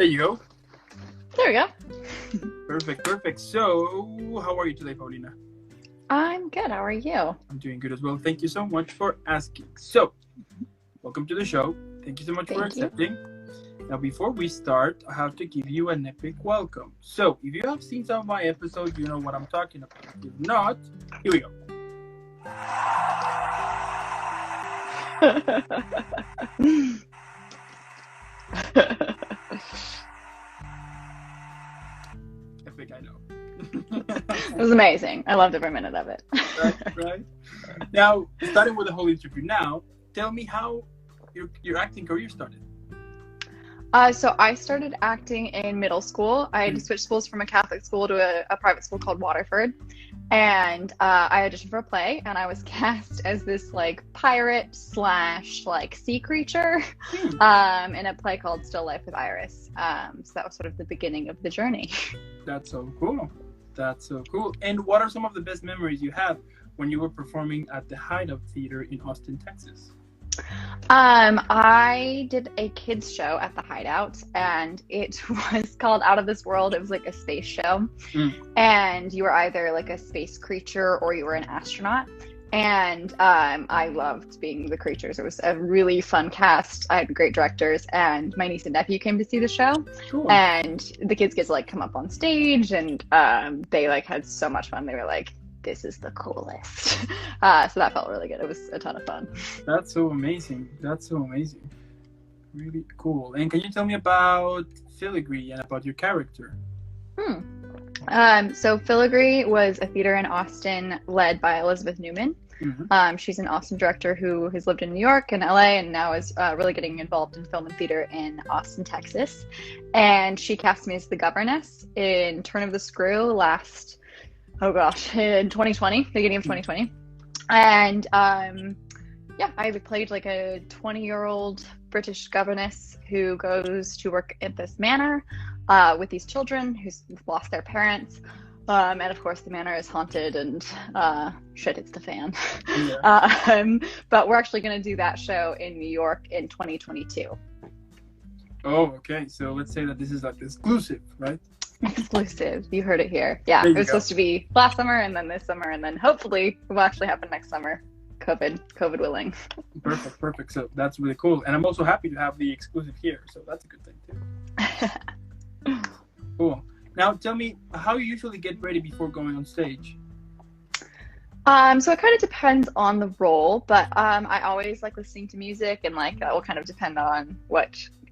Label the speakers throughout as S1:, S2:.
S1: There you go.
S2: There we go.
S1: Perfect. So, how are you today, Paulina?
S2: I'm good. How are you?
S1: I'm doing good as well. Thank you so much for asking. So, welcome to the show. Thank you so much for accepting. Now, before we start, I have to give you an epic welcome. So, if you have seen some of my episodes, you know what I'm talking about. If not, here we go. Epic, I know.
S2: It was amazing. I loved every minute of it.
S1: Right. Now, starting with the whole interview now, tell me how your acting career started.
S2: So I started acting in middle school. I had to switch schools from a Catholic school to a private school called Waterford. And I auditioned for a play, and I was cast as this like pirate / like sea creature in a play called Still Life with Iris. So that was sort of the beginning of the journey.
S1: That's so cool. And what are some of the best memories you have when you were performing at the Hideout Theater in Austin, Texas?
S2: I did a kids show at the Hideout, and it was called Out of This World. It was like a space show, and you were either like a space creature or you were an astronaut. And I loved being the creatures. It was a really fun cast. I had great directors, and my niece and nephew came to see the show.
S1: Cool.
S2: And the kids get to like come up on stage, and they like had so much fun. They were like, "This is the coolest." So that felt really good. It was a ton of fun.
S1: That's so amazing. Really cool. And can you tell me about Filigree and about your character?
S2: So Filigree was a theater in Austin led by Elizabeth Newman. She's an awesome director who has lived in New York and LA and now is really getting involved in film and theater in Austin, Texas. And she cast me as the governess in Turn of the Screw in 2020, beginning of 2020. And I played like a 20-year-old British governess who goes to work at this manor with these children who've lost their parents. And of course the manor is haunted and shit hits the fan. Yeah. But we're actually going to do that show in New York in 2022.
S1: Oh, okay. So let's say that this is like exclusive, right?
S2: Exclusive. You heard it here. Yeah, it was supposed to be last summer and then this summer and then hopefully it will actually happen next summer. COVID willing.
S1: Perfect. So that's really cool. And I'm also happy to have the exclusive here. So that's a good thing too. Cool. Now tell me how you usually get ready before going on stage.
S2: So it kind of depends on the role, but I always like listening to music, and like that will kind of depend on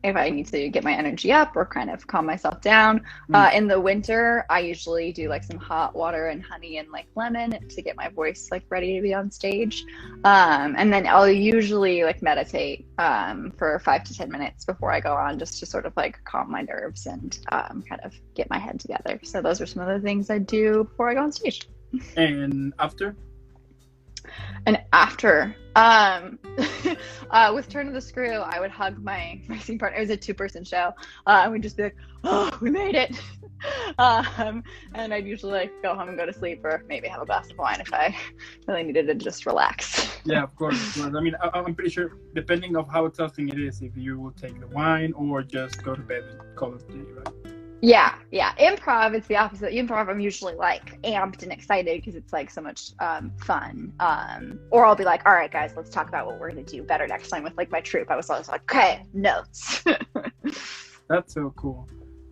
S2: if I need to get my energy up or kind of calm myself down. In the winter, I usually do like some hot water and honey and like lemon to get my voice like ready to be on stage. And then I'll usually like meditate for 5 to 10 minutes before I go on, just to sort of like calm my nerves and kind of get my head together. So those are some of the things I do before I go on stage.
S1: And after?
S2: And after, with Turn of the Screw, I would hug my scene partner. It was a 2-person show. And we'd just be like, "Oh, we made it." And I'd usually like go home and go to sleep, or maybe have a glass of wine if I really needed to just relax.
S1: Yeah, of course. I mean, I'm pretty sure, depending on how exhausting it is, if you will take the wine or just go to bed and call it a day, right?
S2: Yeah. Improv, it's the opposite. Improv, I'm usually like amped and excited because it's like so much fun. Or I'll be like, all right, guys, let's talk about what we're going to do better next time with like my troupe. I was always like, okay, notes.
S1: That's so cool.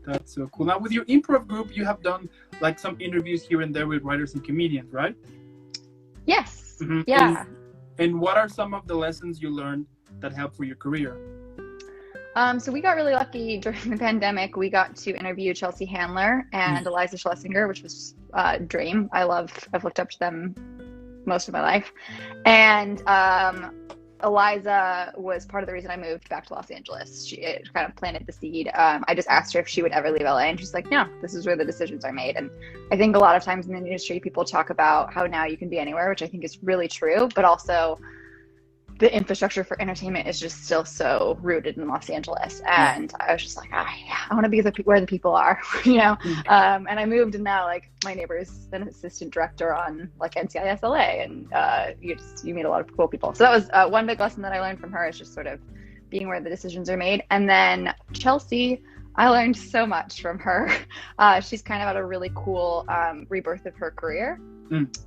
S1: Now, with your improv group, you have done like some interviews here and there with writers and comedians, right?
S2: Yes.
S1: Mm-hmm.
S2: Yeah.
S1: And what are some of the lessons you learned that helped for your career?
S2: So we got really lucky during the pandemic. We got to interview Chelsea Handler and Eliza Schlesinger, which was a dream. I've looked up to them most of my life. And Eliza was part of the reason I moved back to Los Angeles. It kind of planted the seed. I just asked her if she would ever leave LA, and she's like, no, this is where the decisions are made. And I think a lot of times in the industry, people talk about how now you can be anywhere, which I think is really true, but also the infrastructure for entertainment is just still so rooted in Los Angeles. And I was just like, I want to be where the people are, you know? And I moved, and now like my neighbor is an assistant director on like NCIS LA, and you meet a lot of cool people. So that was one big lesson that I learned from her, is just sort of being where the decisions are made. And then Chelsea, I learned so much from her. She's kind of at a really cool rebirth of her career.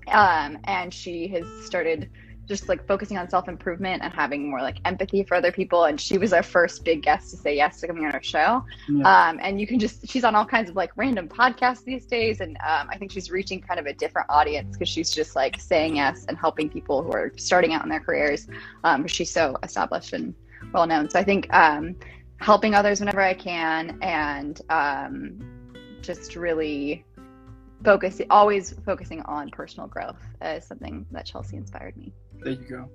S2: And she has started just like focusing on self-improvement and having more like empathy for other people. And she was our first big guest to say yes to coming on our show. And you can she's on all kinds of like random podcasts these days. And I think she's reaching kind of a different audience because she's just like saying yes and helping people who are starting out in their careers. She's so established and well known. So I think helping others whenever I can, and just really always focusing on personal growth is something that Chelsea inspired me.
S1: There you go.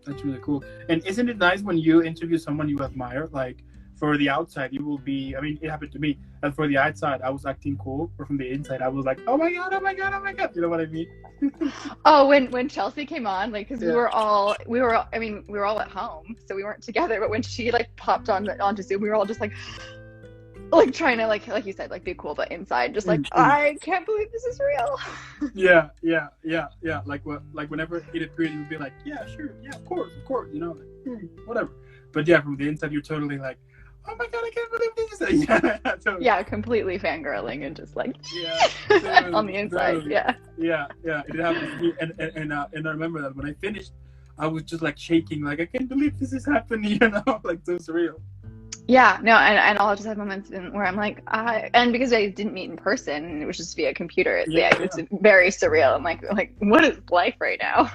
S1: That's really cool. And isn't it nice when you interview someone you admire? Like, for the outside, you will be, I mean, it happened to me. And for the outside, I was acting cool. But from the inside, I was like, oh my God, oh my God, oh my God. You know what I mean?
S2: Oh, when Chelsea came on, like, because we were all at home, so we weren't together. But when she like popped onto Zoom, we were all just like trying to like you said, like be cool, but inside just like I can't believe this is real. Yeah. Like
S1: whenever it appeared, you would be like, yeah, sure, yeah, of course, you know, like, whatever. But yeah, from the inside, you're totally like, oh my God, I can't believe this is totally.
S2: Yeah, completely fangirling and just like
S1: totally,
S2: on the inside.
S1: Totally. Yeah. It happened to me, and I remember that when I finished, I was just like shaking, like I can't believe this is happening, you know, like so surreal.
S2: Yeah, no, and I'll just have moments where I'm like, and because I didn't meet in person, it was just via computer. It's very surreal. I'm like, what is life right now?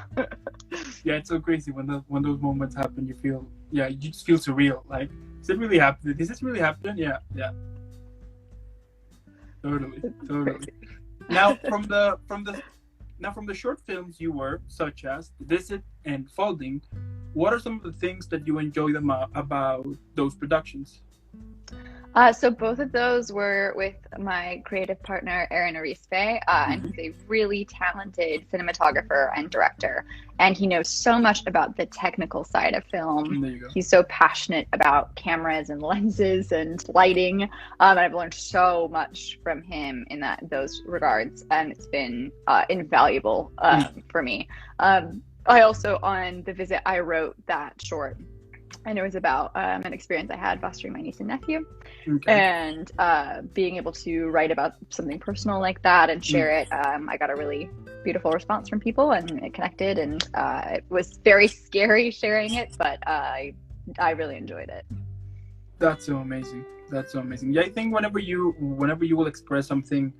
S1: Yeah, it's so crazy when those moments happen. You feel, you just feel surreal. Like, is it really happening? Is this really happening? Yeah. Totally. Now, from the short films you were, such as The Visit and Folding, what are some of the things that you enjoy about those productions?
S2: So both of those were with my creative partner, Aaron Arispe, and he's a really talented cinematographer and director. And he knows so much about the technical side of film.
S1: There you go.
S2: He's so passionate about cameras and lenses and lighting. And I've learned so much from him in those regards. And it's been invaluable for me. I also, on The Visit, I wrote that short, and it was about an experience I had fostering my niece and nephew, and being able to write about something personal like that and share it. I got a really beautiful response from people, and it connected, and it was very scary sharing it, but I really enjoyed it.
S1: That's so amazing. Yeah, I think whenever you will express something,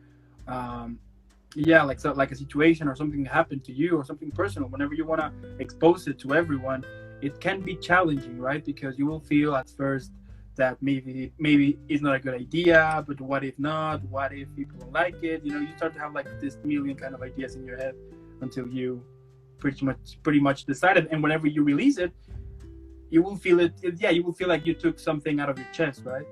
S1: like a situation or something that happened to you or something personal, whenever you want to expose it to everyone, it can be challenging, right? Because you will feel at first that maybe it's not a good idea, but what if not? What if people don't like it? You know, you start to have like this million kind of ideas in your head until you pretty much decided. And whenever you release it, you will feel it. Yeah, you will feel like you took something out of your chest, right?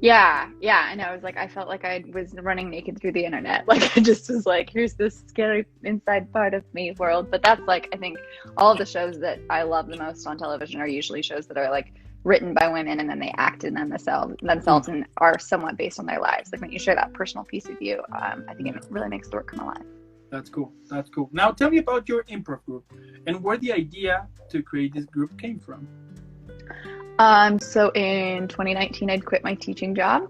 S2: Yeah. And I was like, I felt like I was running naked through the internet. Like, I just was like, here's this scary inside part of me world. But that's like, I think all of the shows that I love the most on television are usually shows that are like written by women and then they act in them themselves and are somewhat based on their lives. Like when you share that personal piece of you, I think it really makes the work come alive.
S1: That's cool. Now tell me about your improv group and where the idea to create this group came from.
S2: So in 2019, I'd quit my teaching job,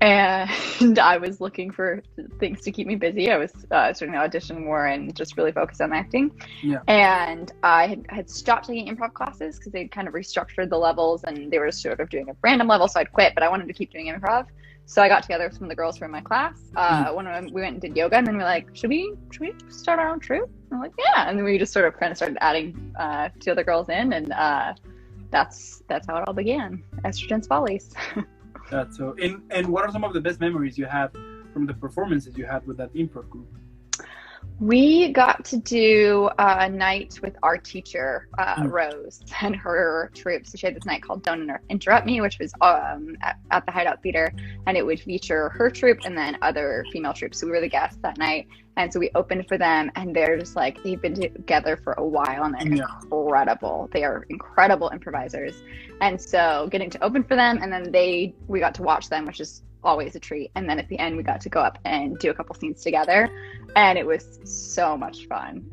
S2: and I was looking for things to keep me busy. I was starting to audition more and just really focus on acting. Yeah. And I had stopped taking improv classes because they'd kind of restructured the levels and they were sort of doing a random level. So I'd quit, but I wanted to keep doing improv. So I got together with some of the girls from my class. One of them, we went and did yoga, and then we were like, should we start our own troupe? And I'm like, yeah. And then we just sort of kind of started adding two other girls in, and that's how it all began. Estrogen's Follies.
S1: That's so. And what are some of the best memories you have from the performances you had with that improv group?
S2: We got to do a night with our teacher, Rose, and her troupe. So she had this night called Don't Interrupt Me, which was at the Hideout Theater, and it would feature her troupe and then other female troupes. So we were the guests that night, and so we opened for them, and they're just like, they've been together for a while, and they're incredible. They are incredible improvisers, and so getting to open for them, and then we got to watch them, which is always a treat. And then at the end, we got to go up and do a couple scenes together, and it was so much fun.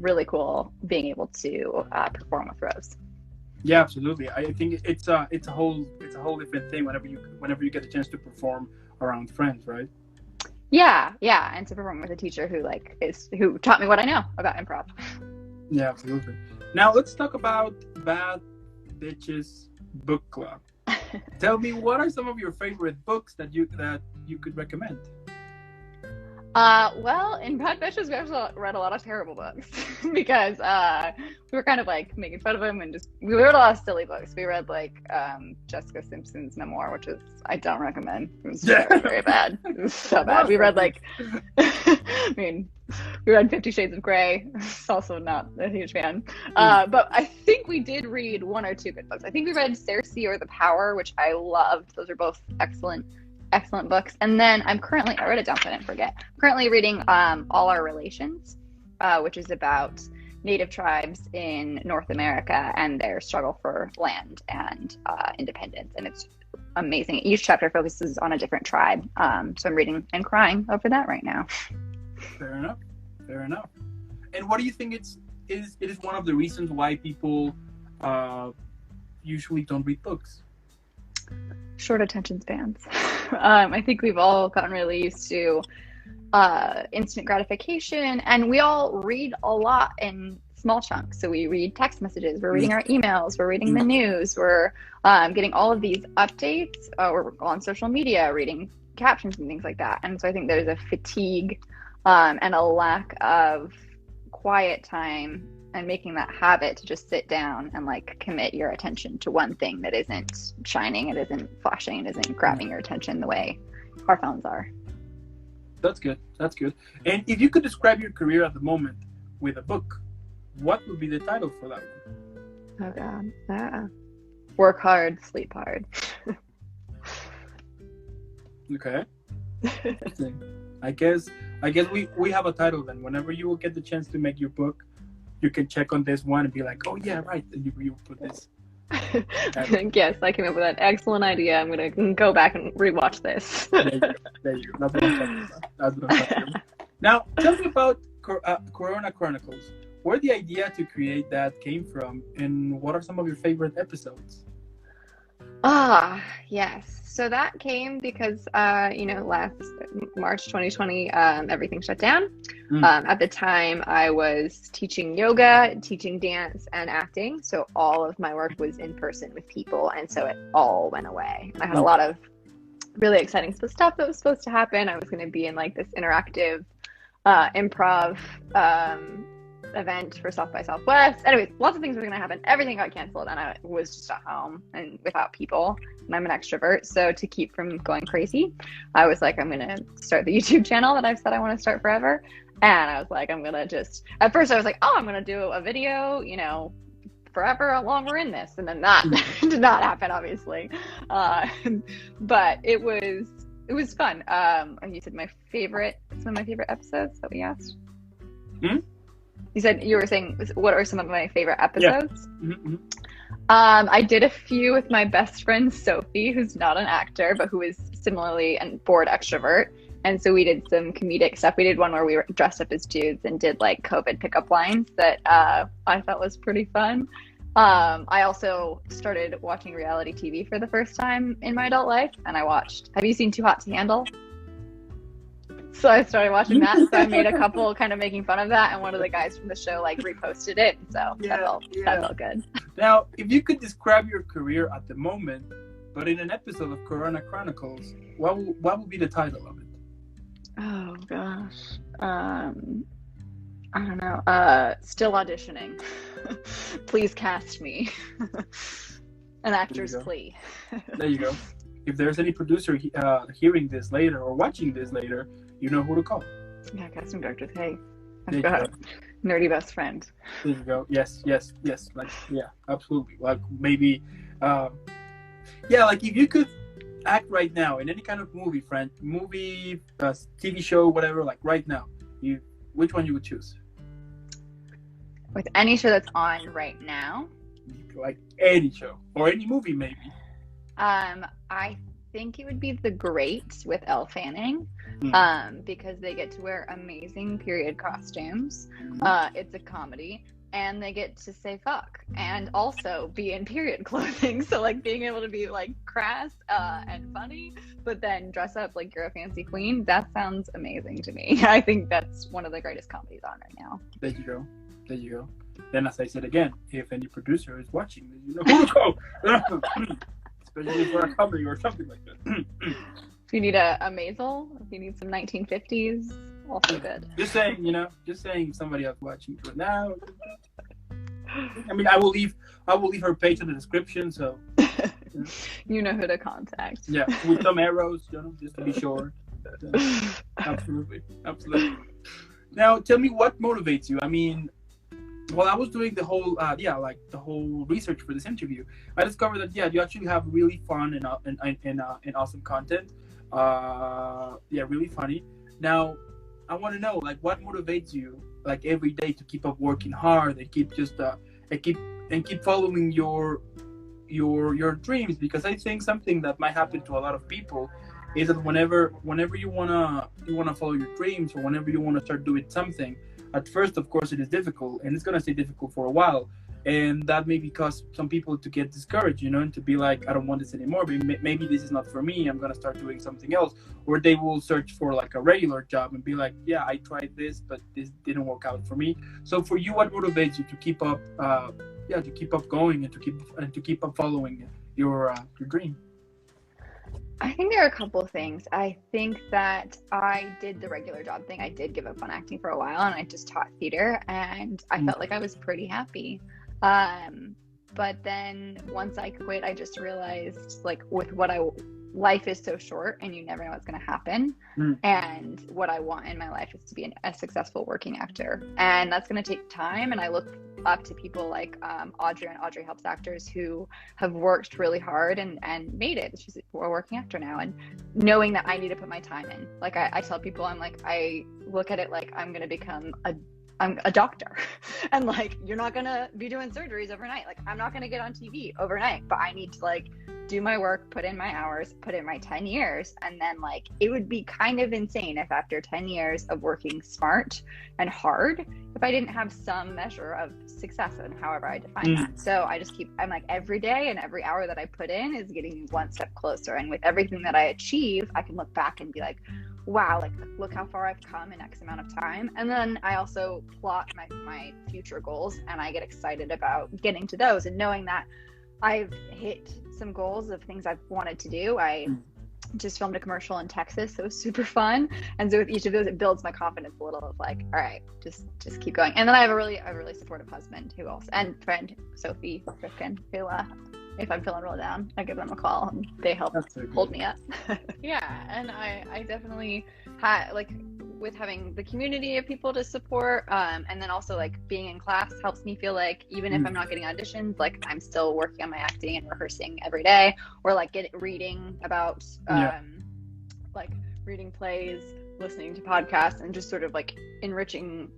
S2: Really cool being able to perform with Rose.
S1: Yeah, absolutely. I think it's a whole different thing whenever you get a chance to perform around friends, right?
S2: Yeah, yeah, and to perform with a teacher who taught me what I know about improv.
S1: Yeah, absolutely. Now let's talk about Bad Bitches Book Club. Tell me, what are some of your favorite books that you could recommend?
S2: Well, in Bad Bitches, we actually read a lot of terrible books because we were kind of like making fun of him and just we read a lot of silly books. We read like Jessica Simpson's memoir, which is I don't recommend. It was
S1: Yeah.
S2: very, very bad. It was so bad. We read like I mean, we read 50 Shades of Grey. Also not a huge fan. But I think we did read one or two good books. I think we read Circe or The Power, which I loved. Those are both excellent books. And then I wrote it down so I didn't forget. I'm currently reading All Our Relations, which is about native tribes in North America and their struggle for land and independence. And it's amazing. Each chapter focuses on a different tribe. So I'm reading and crying over that right now.
S1: Fair enough. Fair enough. And what do you think it is one of the reasons why people usually don't read books?
S2: Short attention spans. I think we've all gotten really used to instant gratification, and we all read a lot in small chunks. So we read text messages, we're reading our emails, we're reading the news, we're getting all of these updates, we're on social media, reading captions and things like that. And so I think there's a fatigue and a lack of quiet time and making that habit to just sit down and like commit your attention to one thing that isn't shining, it isn't flashing, it isn't grabbing your attention the way our phones are.
S1: That's good. That's good. And if you could describe your career at the moment with a book, what would be the title for that one?
S2: Oh God. Yeah. Work hard, sleep hard.
S1: Okay. Interesting. I guess we have a title then. Whenever you will get the chance to make your book, you can check on this one and be like, oh yeah, right. And you put this.
S2: Yes, I came up with an excellent idea. I'm going to go back and rewatch this.
S1: There you go. That's what I'm talking about. That's what I'm talking about. Now, tell me about Corona Chronicles. Where the idea to create that came from, and what are some of your favorite episodes?
S2: Yes. So that came because, last March 2020, everything shut down. At the time, I was teaching yoga, teaching dance, and acting. So all of my work was in person with people, and so it all went away. I had a lot of really exciting stuff that was supposed to happen. I was going to be in like this interactive improv event for South by Southwest. Anyways, lots of things were going to happen. Everything got canceled, and I was just at home and without people. And I'm an extrovert, so to keep from going crazy, I was like, I'm going to start the YouTube channel that I've said I want to start forever. And I was like, I'm going to just, at first I was like, I'm going to do a video, forever how long we're in this. And then that did not happen, obviously. But it was fun. You said some of my favorite episodes that we asked. You were saying, what are some of my favorite episodes?
S1: Yeah. Mm-hmm.
S2: I did a few with my best friend Sophie, who's not an actor, but who is similarly a bored extrovert. And so we did some comedic stuff. We did one where we were dressed up as dudes and did like COVID pickup lines that I thought was pretty fun. I also started watching reality TV for the first time in my adult life. And have you seen Too Hot to Handle? So I started watching that. So I made a couple kind of making fun of that. And one of the guys from the show like reposted it. So that felt good.
S1: Now, if you could describe your career at the moment, but in an episode of Corona Chronicles, what would be the title of it?
S2: Oh gosh. I don't know. Still auditioning. Please cast me. An actor's plea.
S1: There you go. If there's any producer hearing this later or watching this later, you know who to call.
S2: Yeah, casting directors. Hey, I've got nerdy best friend.
S1: There you go. Yes. Like, yeah, absolutely. Like maybe, like if you could act right now in any kind of movie, TV show, whatever, like right now, which one you would choose?
S2: With any show that's on right now?
S1: Like any show or any movie, maybe.
S2: I think it would be The Great with Elle Fanning, because they get to wear amazing period costumes. It's a comedy, and they get to say fuck and also be in period clothing. So like being able to be like crass and funny, but then dress up like you're a fancy queen, that sounds amazing to me. I think that's one of the greatest comedies on right now.
S1: There you go. There you go. Then, as I said again, if any producer is watching, you know who to go. Especially for a comedy or something like that.
S2: If you need a maisel, if you need some 1950s, also good.
S1: Just saying, if somebody else watching for now. I mean, I will leave her page in the description, so
S2: you know who to contact.
S1: Yeah, with some arrows, just to be sure. Absolutely. Now, tell me what motivates you. I mean, while I was doing the whole, the whole research for this interview, I discovered that you actually have really fun and awesome content. Really funny. Now, I want to know, like, what motivates you, like, every day to keep up working hard and keep following your dreams? Because I think something that might happen to a lot of people is that whenever you wanna follow your dreams, or whenever you wanna start doing something, at first, of course, it is difficult, and it's gonna stay difficult for a while, and that may cause some people to get discouraged, and to be like, I don't want this anymore. Maybe this is not for me. I'm gonna start doing something else, or they will search for like a regular job and be like, yeah, I tried this, but this didn't work out for me. So for you, what motivates you to keep up, going and to keep up following your dream?
S2: I think there are a couple of things. I think that I did the regular job thing. I did give up on acting for a while, and I just taught theater, and I felt like I was pretty happy. But then once I quit, I just realized, like, life is so short, and you never know what's going to happen. And what I want in my life is to be a successful working actor, and that's going to take time. And I look up to people like Audrey and Audrey Helps Actors, who have worked really hard and made it. She's a working actor now, and knowing that I need to put my time in. Like I tell people, I look at it like I'm going to become I'm a doctor, and like, you're not going to be doing surgeries overnight. Like, I'm not going to get on TV overnight, but I need to like do my work, put in my hours, put in my 10 years. And then like, it would be kind of insane if after 10 years of working smart and hard, if I didn't have some measure of success, and however I define that. So I'm like, every day and every hour that I put in is getting me one step closer. And with everything that I achieve, I can look back and be like, wow, like, look how far I've come in X amount of time. And then I also plot my future goals, and I get excited about getting to those and knowing that I've hit some goals of things I've wanted to do. I just filmed a commercial in Texas, so it was super fun. And so with each of those, it builds my confidence a little of like, all right, just keep going. And then I have a really supportive husband and friend, Sophie Rifkin, who if I'm feeling real down, I give them a call, and they help hold me up. Yeah, and I definitely like, with having the community of people to support, and then also like being in class helps me feel like even if I'm not getting auditions, like I'm still working on my acting and rehearsing every day, or like reading about like reading plays, listening to podcasts, and just sort of like enriching,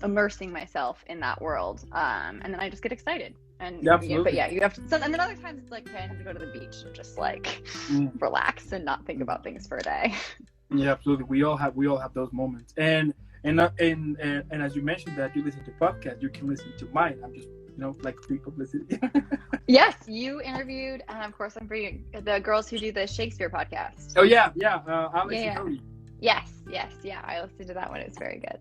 S2: immersing myself in that world, and then I just get excited. And you have to. So, and then other times it's like time to go to the beach and just like relax and not think about things for a day.
S1: Yeah, absolutely. We all have those moments. And as you mentioned that you listen to podcasts, you can listen to mine. I'm just like free publicity.
S2: Yes, you interviewed, and of course I'm free, the girls who do the Shakespeare podcast.
S1: Oh yeah. Alex and Cody.
S2: Yes. I listened to that one. It's very good.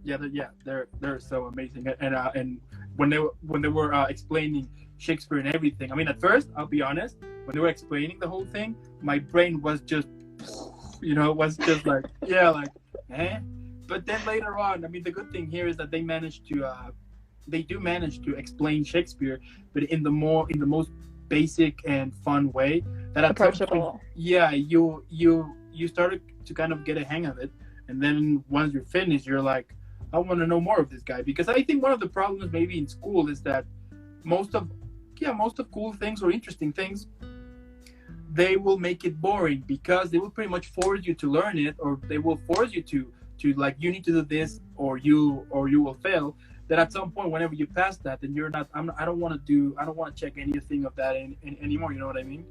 S1: Yeah, they're so amazing. And when they were explaining Shakespeare and everything, I mean, at first, I'll be honest, when they were explaining the whole thing, my brain was just, was just like, But then later on, I mean, the good thing here is that they do manage to explain Shakespeare, but in the most basic and fun way that
S2: approachable.
S1: You started to kind of get a hang of it, and then once you're finished, you're like, I want to know more of this guy. Because I think one of the problems maybe in school is that most of cool things or interesting things, they will make it boring, because they will pretty much force you to learn it, or they will force you to like, you need to do this or you will fail. That at some point, whenever you pass that, then you're not. I don't want to check anything of that anymore. You know what I mean?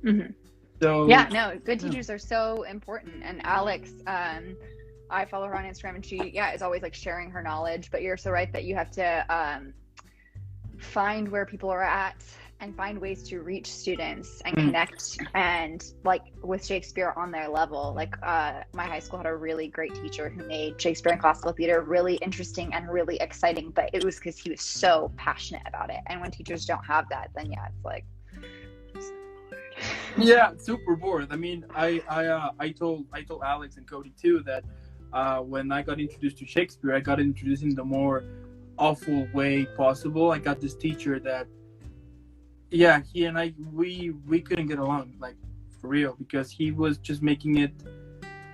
S1: Mm-hmm. So
S2: good teachers are so important. And Alex, I follow her on Instagram, and she is always like sharing her knowledge. But you're so right that you have to find where people are at and find ways to reach students and connect, and like with Shakespeare on their level. Like my high school had a really great teacher who made Shakespeare and classical theater really interesting and really exciting, but it was because he was so passionate about it. And when teachers don't have that, then it's like
S1: super bored. I mean, I told Alex and Cody too that when I got introduced to Shakespeare, I got introduced in the more awful way possible. I got this teacher that he and I we couldn't get along, like, for real, because he was just making it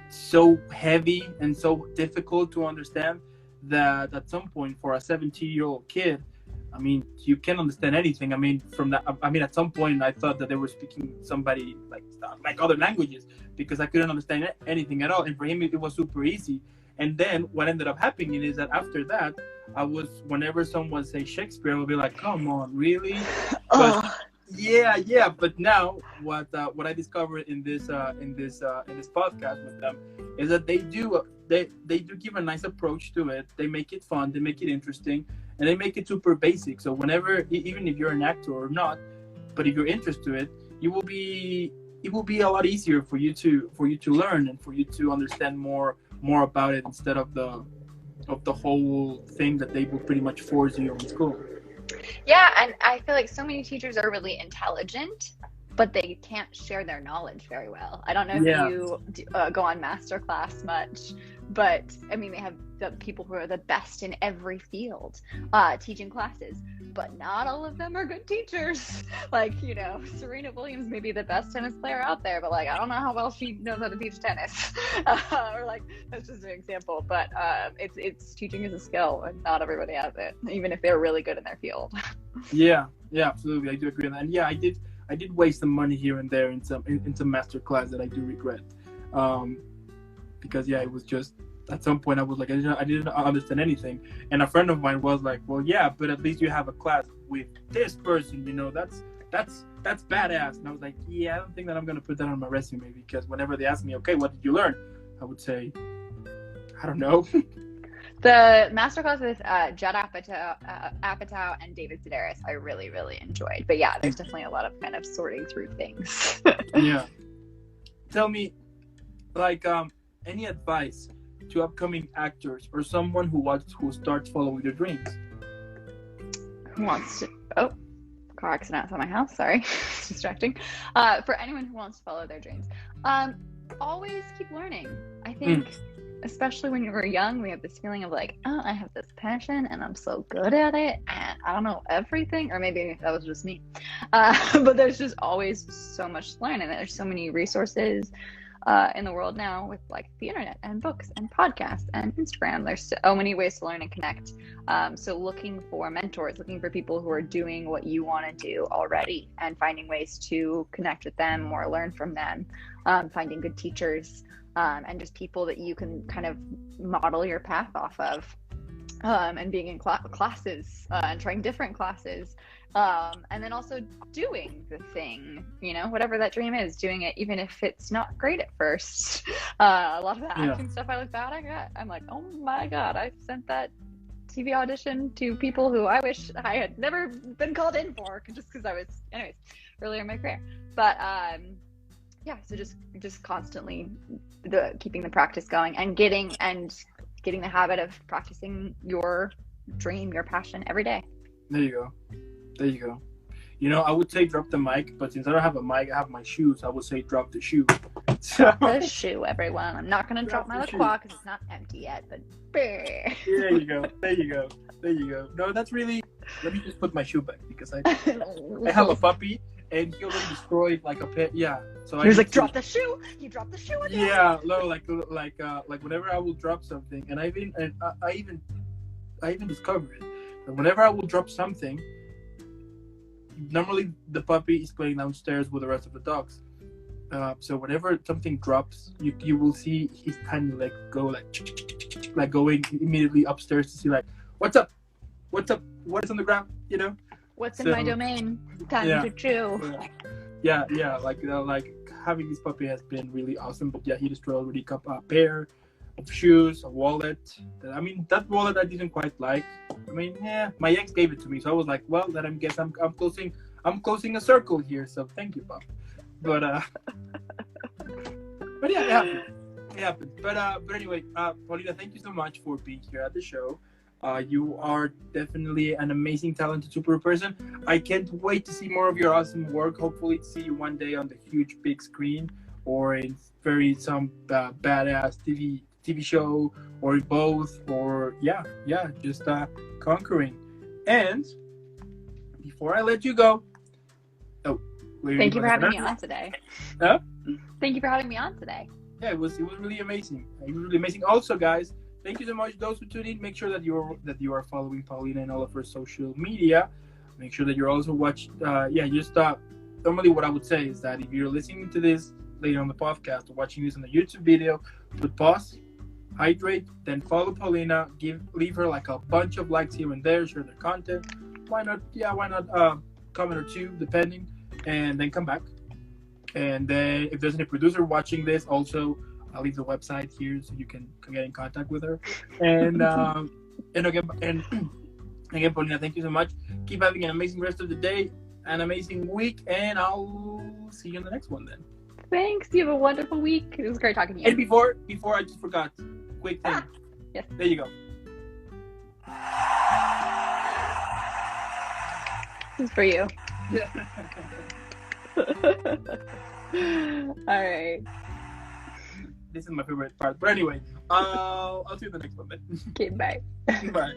S1: so heavy and so difficult to understand that at some point, for a 17-year-old kid, I mean, you can't understand anything. I mean, at some point I thought that they were speaking somebody like other languages, because I couldn't understand anything at all. And for him, it was super easy. And then what ended up happening is that after that, whenever someone say Shakespeare, I would be like, come on, really? But but now what I discovered in this podcast with them is that they do give a nice approach to it. They make it fun, they make it interesting, and they make it super basic. So whenever, even if you're an actor or not, but if you're interested in it, it will be a lot easier for you to learn and for you to understand more about it, instead of the whole thing that they will pretty much force you in school.
S2: Yeah, and I feel like so many teachers are really intelligent, but they can't share their knowledge very well. I don't know if you go on masterclass much, but I mean, they have the people who are the best in every field teaching classes, but not all of them are good teachers. Like, Serena Williams may be the best tennis player out there, but like, I don't know how well she knows how to teach tennis. Or like, that's just an example, but it's teaching is a skill, and not everybody has it, even if they're really good in their field. Yeah,
S1: absolutely. I do agree with that. And I did waste some money here and there in some master class that I do regret, because it was just, at some point I was like, I didn't understand anything. And a friend of mine was like, well, yeah, but at least you have a class with this person, that's badass. And I was like, I don't think that I'm gonna put that on my resume, because whenever they ask me, okay, what did you learn, I would say, I don't know.
S2: The masterclass with Judd Apatow and David Sedaris, I really, really enjoyed. But there's definitely a lot of kind of sorting through things.
S1: Yeah. Tell me, like, any advice to upcoming actors or someone who starts following their dreams?
S2: Who wants to? Oh, car accident outside my house. Sorry, it's distracting. For anyone who wants to follow their dreams, always keep learning. I think. Especially when you're young, we have this feeling of like, oh, I have this passion and I'm so good at it and I don't know everything, or maybe that was just me. But there's just always so much to learn, and there's so many resources in the world now with like the internet and books and podcasts and Instagram. There's so many ways to learn and connect. So looking for mentors, looking for people who are doing what you want to do already, and finding ways to connect with them or learn from them, finding good teachers. And just people that you can kind of model your path off of, and being in classes and trying different classes, and then also doing the thing, whatever that dream is, doing it even if it's not great at first. A lot of the acting stuff I look back at, I'm like, oh my god, I sent that TV audition to people who I wish I had never been called in for, just because I was, anyways, earlier in my career. But so just constantly keeping the practice going, and getting the habit of practicing your dream, your passion every day.
S1: There you go. I would say drop the mic, but since I don't have a mic, I have my shoes. I would say drop the shoe.
S2: Drop the shoe, everyone. I'm not going to drop my LaCroix because it's not empty yet, but
S1: there you go. No, that's really, let me just put my shoe back, because I have a puppy. And he already destroyed like a pet. Yeah. So
S2: he was like, drop the shoe. You dropped the shoe again.
S1: Yeah. No, like whenever I will drop something, and I even discovered it. That whenever I will drop something, normally the puppy is playing downstairs with the rest of the dogs. So whenever something drops, you will see his tiny leg go like going immediately upstairs to see like, what's up, what is on the ground,
S2: What's in my domain? Time to chew.
S1: Yeah. Like having this puppy has been really awesome. But he destroyed already a pair. of shoes, a wallet. That wallet I didn't quite like. My ex gave it to me, so I was like, well, then I guess I'm closing a circle here. So thank you, Bob. But yeah, it happened. It happened. But anyway, Paulina, thank you so much for being here at the show. You are definitely an amazing, talented, super person. I can't wait to see more of your awesome work. Hopefully, to see you one day on the huge big screen, or in some badass TV show, or both, or just conquering. And before I let you go,
S2: thank you for having me on today.
S1: Huh?
S2: Thank you for having me on today.
S1: Yeah, it was really amazing. It was really amazing. Also, guys, thank you so much. Those who tuned in, make sure that you are following Paulina and all of her social media. Make sure that you're also normally what I would say is that if you're listening to this later on the podcast or watching this on the YouTube video, put pause, hydrate, then follow Paulina, leave her like a bunch of likes here and there, share their content. Why not comment or two, depending, and then come back. And then if there's any producer watching this, also I'll leave the website here so you can get in contact with her. And again, Paulina, thank you so much. Keep having an amazing rest of the day, an amazing week, and I'll see you in the next one then.
S2: Thanks. You have a wonderful week. It was great talking to you.
S1: And before I just forgot, quick thing.
S2: Yes.
S1: There you go.
S2: This is for you. All right.
S1: This is my favorite part. But anyway, I'll see you in the next one then.
S2: Okay, bye.
S1: Bye.